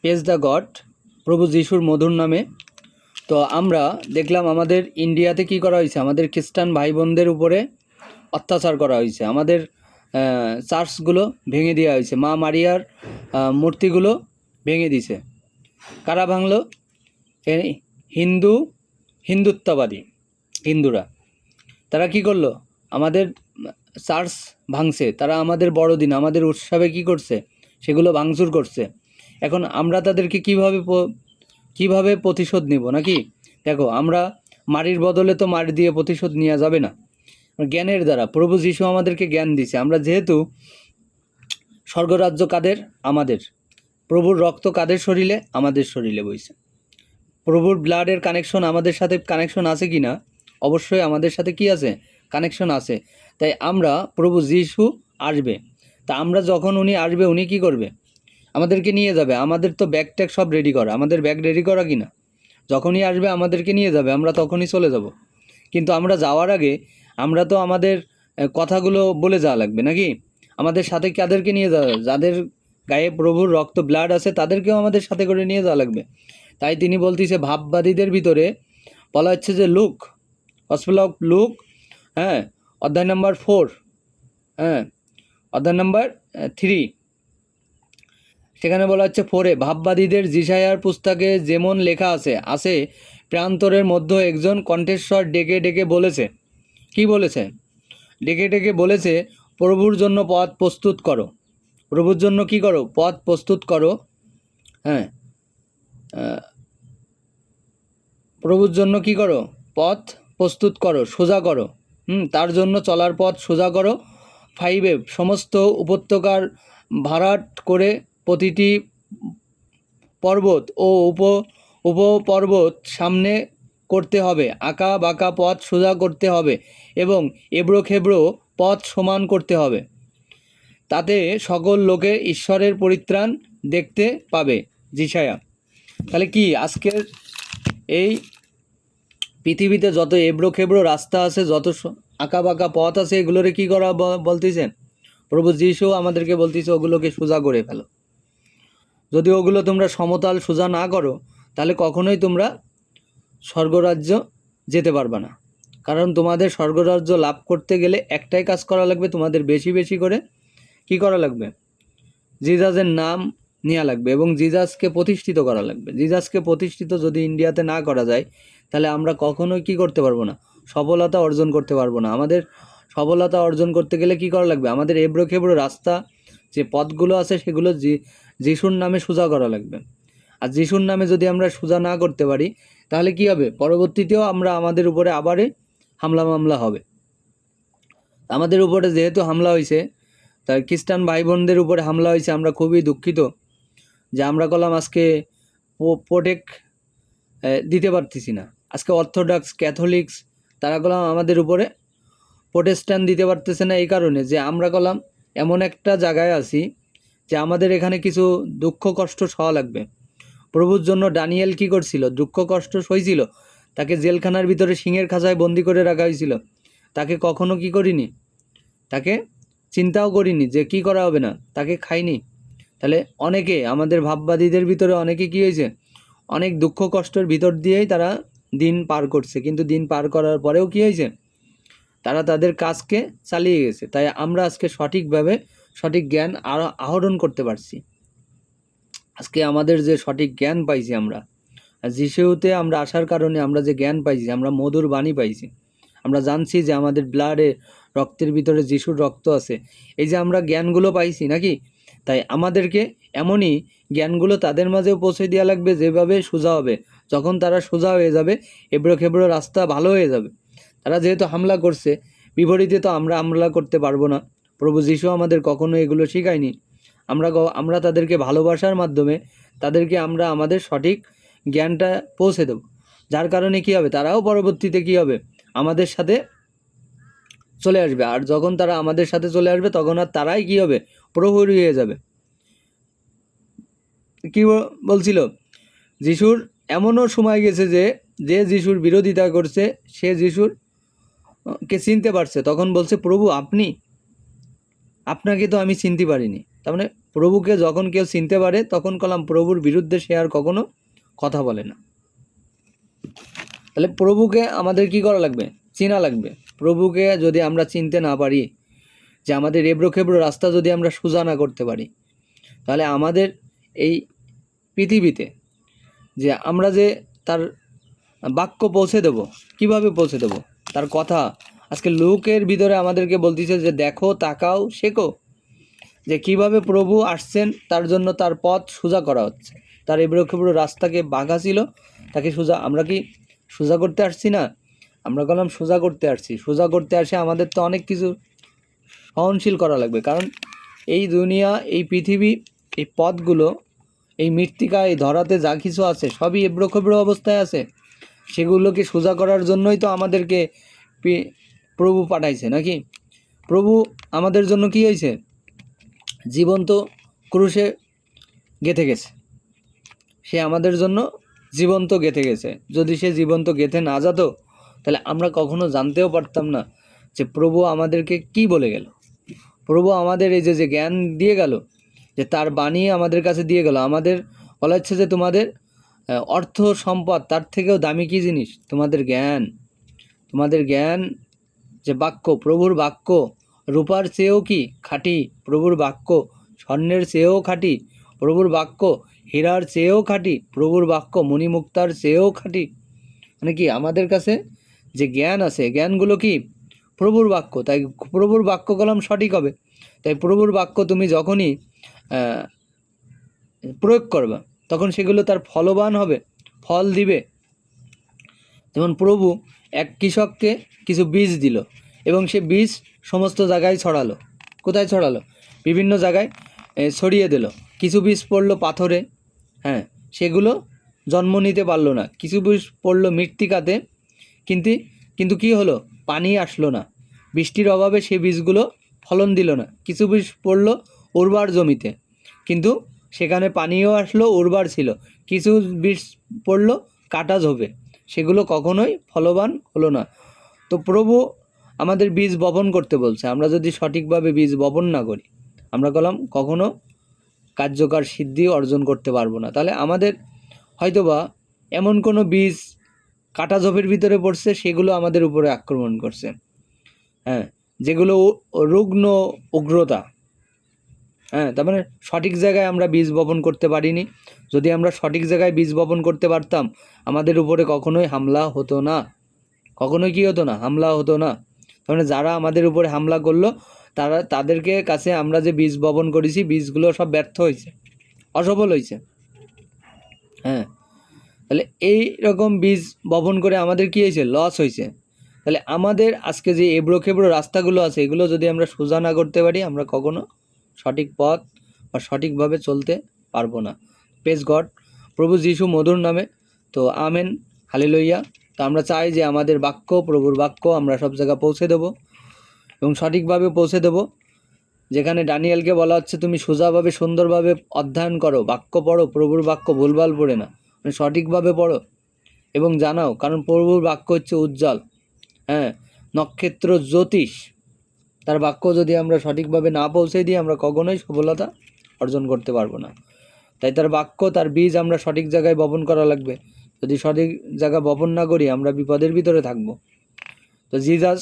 Praise the god, প্রভু যিশুর মধুর নামে। তো আমরা দেখলাম আমাদের ইন্ডিয়াতে কি করা হয়েছে, আমাদের খ্রিস্টান ভাই বোনদের উপরে অত্যাচার করা হয়েছে। আমাদের চার্চগুলো ভেঙে দেওয়া হয়েছে, মা মারিয়ার মূর্তিগুলো ভেঙে দিছে। কারা ভাঙলো? হিন্দুত্ববাদী হিন্দুরা। তারা কি করলো? আমাদের চার্চ ভাঙছে, তারা আমাদের বড়দিন, আমাদের উৎসবে কি করছে, সেগুলো ভাঙচুর করছে। এখন আমরা তাদেরকে কিভাবে প্রতিশোধ নিব নাকি? দেখো, আমরা মারির বদলে তো মারি দিয়ে প্রতিশোধ নেওয়া যাবে না। জ্ঞানের দ্বারা প্রভু যিশু আমাদেরকে জ্ঞান দিছে। আমরা যেহেতু স্বর্গরাজ্য কাদের? আমাদের। প্রভুর রক্ত কাদের শরীরে? আমাদের শরীরে বইছে। প্রভুর ব্লাডের কানেকশন আমাদের সাথে কানেকশন আছে কি না? অবশ্যই আমাদের সাথে কি আছে? কানেকশন আছে। তাই আমরা প্রভু যিশু আসবে, তা আমরা যখন উনি আসবে, উনি কি করবে? আমাদেরকে নিয়ে যাবে। আমাদের তো ব্যাগ ট্যাগ সব রেডি করা, আমাদের ব্যাগ রেডি করা কি না? যখনই আসবে আমাদেরকে নিয়ে যাবে, আমরা তখনই চলে যাব। কিন্তু আমরা যাওয়ার আগে আমরা তো আমাদের কথাগুলো বলে যাওয়া লাগবে নাকি? আমাদের সাথে কাদেরকে নিয়ে যাওয়া? যাদের গায়ে প্রভুর রক্ত ব্লাড আছে তাদেরকেও আমাদের সাথে করে নিয়ে যাওয়া লাগবে। তাই তিনি বলতেছে, ভাববাদীদের ভিতরে বলা হচ্ছে যে লুক, গসপেল অফ লুক, অধ্যায় নাম্বার 4, অধ্যায় নাম্বার 3, সেখানে বলা হচ্ছে 4-এ, ভাববাদীদের যিশায়ার পুস্তকে যেমন লেখা আছে প্রান্তরের মধ্যে একজন কণ্ঠস্বর ডেকে ডেকে বলেছে। কি বলেছে? ডেকে ডেকে বলেছে, প্রভুর জন্য পথ প্রস্তুত করো। প্রভুর জন্য কি করো? পথ প্রস্তুত করো। প্রভুর জন্য কি করো? পথ প্রস্তুত করো, সোজা করো। তার জন্য চলার পথ সোজা করো। 5-এ, সমস্ত উপত্যকার ভাড়াট করে প্রতিটি পর্বত ও উপপর্বত সামনে করতে হবে, আঁকা বাঁকা পথ সোজা করতে হবে এবং এবড়ো খেবড়ো পথ সমান করতে হবে। তাতে সকল লোকে ঈশ্বরের পরিত্রাণ দেখতে পাবে। যিশায়া। তাহলে কি আজকের এই পৃথিবীতে যত এবড়ো খেবড়ো রাস্তা আছে, যত আঁকা বাঁকা পথ আছে, এগুলোরে কী করা বলতেছেন? প্রভু যিশু আমাদেরকে বলতেছে ওগুলোকে সোজা করে ফেলো। যদি ওগুলো তোমরা সমতল সোজা না করো, তাহলে কখনোই তোমরা স্বর্গরাজ্য যেতে পারবে না। কারণ তোমাদের স্বর্গরাজ্য লাভ করতে গেলে একটাই কাজ করা লাগবে, তোমাদের বেশি বেশি করে কি করা লাগবে? জিজাসের নাম নেওয়া লাগবে এবং জিজাসকে প্রতিষ্ঠিত করা লাগবে। জিজাসকে প্রতিষ্ঠিত যদি ইন্ডিয়াতে না করা যায়, তাহলে আমরা কখনোই কি করতে পারবো না? সফলতা অর্জন করতে পারবো না। আমাদের সফলতা অর্জন করতে গেলে কি করা লাগবে? আমাদের এবড়ো খেবড়ো রাস্তা যে পথগুলো আছে সেগুলো যিশুর নামে সোজা করা লাগবে। আর যিশুর নামে যদি আমরা সোজা না করতে পারি, তাহলে কি হবে? পরবর্তীতেও আমাদের উপরে আবারই হামলা মামলা হবে। আমাদের উপরে যেহেতু হামলা হয়েছে, তাই খ্রিস্টান ভাই বোনদের উপরে হামলা হয়েছে, আমরা খুবই দুঃখিত যে আমরা কলাম আজকে প্রোটেক্ট দিতে পারতেছি না। আজকে অর্থোডক্স, ক্যাথলিক্স তারা কলাম আমাদের উপরে প্রোটেস্ট্যান্ট দিতে পারতেছে না, এই কারণে যে আমরা কলাম এমন একটা জায়গায় আছি যে আমাদের এখানে কিছু দুঃখ কষ্ট সওয়া লাগবে। প্রভুর জন্য দানিয়েল কি করছিল? দুঃখ কষ্ট সইছিল। তাকে জেলখানার ভিতরে সিংহের খাঁচায় বন্দি করে রাখা হয়েছিল। তাকে কখনো কি করিনি? তাকে চিন্তাও করিনি যে কি করা হবে না, তাকে খাইনি। তাহলে অনেকে আমাদের ভাববাদীদের ভিতরে অনেকে কি হয়েছে? অনেক দুঃখ কষ্টের ভিতর দিয়েই তারা দিন পার করছে, কিন্তু দিন পার করার পরেও কি হয়েছে? তারা তাদের কাজকে চালিয়ে গেছে। তাই আমরা আজকে সঠিকভাবে সঠিক জ্ঞান আহরণ করতে পারছি। আজকে আমাদের যে সঠিক জ্ঞান পাইছি আমরা, যিশুতে আমরা আসার কারণে আমরা যে জ্ঞান পাইছি, আমরা মধুর বাণী পাইছি, আমরা জানছি যে আমাদের ব্লাডে, রক্তের ভিতরে যিশুর রক্ত আছে। এই যে আমরা জ্ঞানগুলো পাইছি নাকি, তাই আমাদেরকে এমনই জ্ঞানগুলো তাদের মাঝেও পৌঁছে দেওয়া লাগবে যেভাবে সোজা হবে। যখন তারা সোজা হয়ে যাবে, এবড়ো খেবড়ো রাস্তা ভালো হয়ে যাবে। তারা যেহেতু হামলা করছে, বিপরীতে তো আমরা হামলা করতে পারবো না। প্রভু যিশু আমাদের কখনো এগুলো শেখায়নি। আমরা তাদেরকে ভালোবাসার মাধ্যমে তাদেরকে আমরা আমাদের সঠিক জ্ঞানটা পৌঁছে দেব। যার কারণে কি হবে? তারাও পরবর্তীতে কি হবে? আমাদের সাথে চলে আসবে। আর যখন তারা আমাদের সাথে চলে আসবে, তখন আর তারাই কি হবে? প্রহরী হয়ে যাবে। কি বলছিল? যিশুর এমনও সময় গেছে যে যে যিশুর বিরোধিতা করছে সে যিশুর কে চিনতে পারছে। তখন বলছে, প্রভু আপনাকে তো আমি চিনতে পারিনি। তার মানে প্রভুকে যখন কেউ চিনতে পারে তখন কলাম প্রভুর বিরুদ্ধে সে আর কখনো কথা বলে না। তাহলে প্রভুকে আমাদের কি করা লাগবে? চেনা লাগবে। প্রভুকে যদি আমরা চিনতে না পারি, যে আমাদের এবড়ো খেবড়ো রাস্তা যদি আমরা সোজা না করতে পারি, তাহলে আমাদের এই পৃথিবীতে যে আমরা যে তার বাক্য পৌঁছে দেব, কিভাবে পৌঁছে দেব? তার কথা আজকে লোকের ভিতরে আমাদেরকে বলতেছে যে দেখো, তাকাও, শেখো যে কিভাবে প্রভু আসছেন, তার জন্য তার পথ সোজা করা হচ্ছে। তার এবড়ো খেবড়ো রাস্তাকে বাঁকা ছিল, তাকে সোজা। আমরা কি সোজা করতে আসছি না? আমরা বললাম সোজা করতে আসছি। সোজা করতে আসে আমাদের তো অনেক কিছু সহনশীল করা লাগবে, কারণ এই দুনিয়া, এই পৃথিবী, এই পথগুলো, এই মৃত্তিকা, এই ধরাতে যা কিছু আছে সবই এবড়ো খেবড়ো অবস্থায় আছে। সেগুলোকে সোজা করার জন্যই তো আমাদেরকে প্রভু পাঠাইছে, নাকি? প্রভু আমাদের জন্য কি হয়েছে? জীবন্ত ক্রুশে গেঁথে গেছে। সে আমাদের জন্য জীবন্ত গেঁথে গেছে। যদি সে জীবন্ত গেঁথে না যেত, তাহলে আমরা কখনো জানতেও পারতাম না যে প্রভু আমাদেরকে কি বলে গেল। প্রভু আমাদের এই যে জ্ঞান দিয়ে গেল, যে তার বাণী আমাদের কাছে দিয়ে গেল। আমাদের বলা হচ্ছে যে তোমাদের অর্থ সম্পদ তার থেকেও দামি কি জিনিস? তোমাদের জ্ঞান। তোমাদের জ্ঞান যে বাক্য, প্রভুর বাক্য রূপার চেয়েও কি খাঁটি? প্রভুর বাক্য স্বর্ণের চেয়েও খাঁটি। প্রভুর বাক্য হীরার চেয়েও খাঁটি। প্রভুর বাক্য মণিমুক্তার চেয়েও খাঁটি। মানে কি আমাদের কাছে যে জ্ঞান আছে, জ্ঞানগুলো কি? প্রভুর বাক্য। তাই প্রভুর বাক্য কলম সঠিক হবে। তাই প্রভুর বাক্য তুমি যখনই প্রয়োগ করবা, তখন সেগুলো তার ফলবান হবে, ফল দিবে। যেমন প্রভু এক কৃষককে কিছু বীজ দিল, এবং সে বীজ সমস্ত জায়গায় ছড়ালো। কোথায় ছড়ালো? বিভিন্ন জায়গায় ছড়িয়ে দিল। কিছু বীজ পড়লো পাথরে, হ্যাঁ, সেগুলো জন্ম নিতে পারলো না। কিছু বীজ পড়লো মৃত্তিকাতে, কিন্তু কি হলো? পানি আসলো না। বৃষ্টির অভাবে সেই বীজগুলো ফলন দিল না। কিছু বীজ পড়লো উর্বর জমিতে, কিন্তু সেখানে পানিও আসলো, উর্বর ছিল। কিছু বীজ পড়লো কাটা ঝোপে, সেগুলো কখনোই ফলবান হলো না। তো প্রভু আমাদের বীজ বপন করতে বলছে। আমরা যদি সঠিকভাবে বীজ বপন না করি, আমরা কখনো কার্যকর সিদ্ধি অর্জন করতে পারবো না। তাহলে আমাদের হয়তোবা এমন কোনো বীজ কাটা ঝোপের ভিতরে পড়ছে, সেগুলো আমাদের উপরে আক্রমণ করছে, হ্যাঁ, যেগুলো রুগ্ন উগ্রতা, হ্যাঁ। তার মানে সঠিক জায়গায় আমরা বীজ বপন করতে পারিনি। যদি আমরা সঠিক জায়গায় বীজ বপন করতে পারতাম, আমাদের উপরে কখনোই হামলা হতো না। কখনোই কি হতো না? হামলা হতো না। তার মানে যারা আমাদের উপরে হামলা করলো, তাদেরকে কাছে আমরা যে বীজ বপন করেছি, বীজগুলো সব ব্যর্থ হয়েছে, অসফল হয়েছে, হ্যাঁ। তাহলে এই রকম বীজ বপন করে আমাদের কি হয়েছে? লস হয়েছে। তাহলে আমাদের আজকে যে এবড়ো খেবড়ো রাস্তাগুলো আছে, এগুলো যদি আমরা সোজা না করতে পারি, আমরা কখনো সঠিক পথ বা সঠিকভাবে চলতে পারবো না। Praise God. প্রভু যিশু মধুর নামে তো আমেন, হালেলুয়া। তো আমরা চাই যে আমাদের বাক্য, প্রভুর বাক্য আমরা সব জায়গায় পৌঁছে দেবো এবং সঠিকভাবে পৌঁছে দেবো। যেখানে দানিয়েলকে বলা হচ্ছে তুমি সোজাভাবে সুন্দরভাবে অধ্যয়ন করো, বাক্য পড়ো, প্রভুর বাক্য ভুলভাল পড়ে না, মানে সঠিকভাবে পড়ো এবং জানাও। কারণ প্রভুর বাক্য হচ্ছে উজ্জ্বল, হ্যাঁ, নক্ষত্র জ্যোতিষ। তার বাক্য যদি আমরা সঠিকভাবে না পৌঁছে দিই, আমরা কখনোই সফলতা অর্জন করতে পারবো না। তাই তার বাক্য, তার বীজ আমরা সঠিক জায়গায় বপন করা লাগবে। যদি সঠিক জায়গায় বপন না করি, আমরা বিপদের ভিতরে থাকবো। তো জিজাস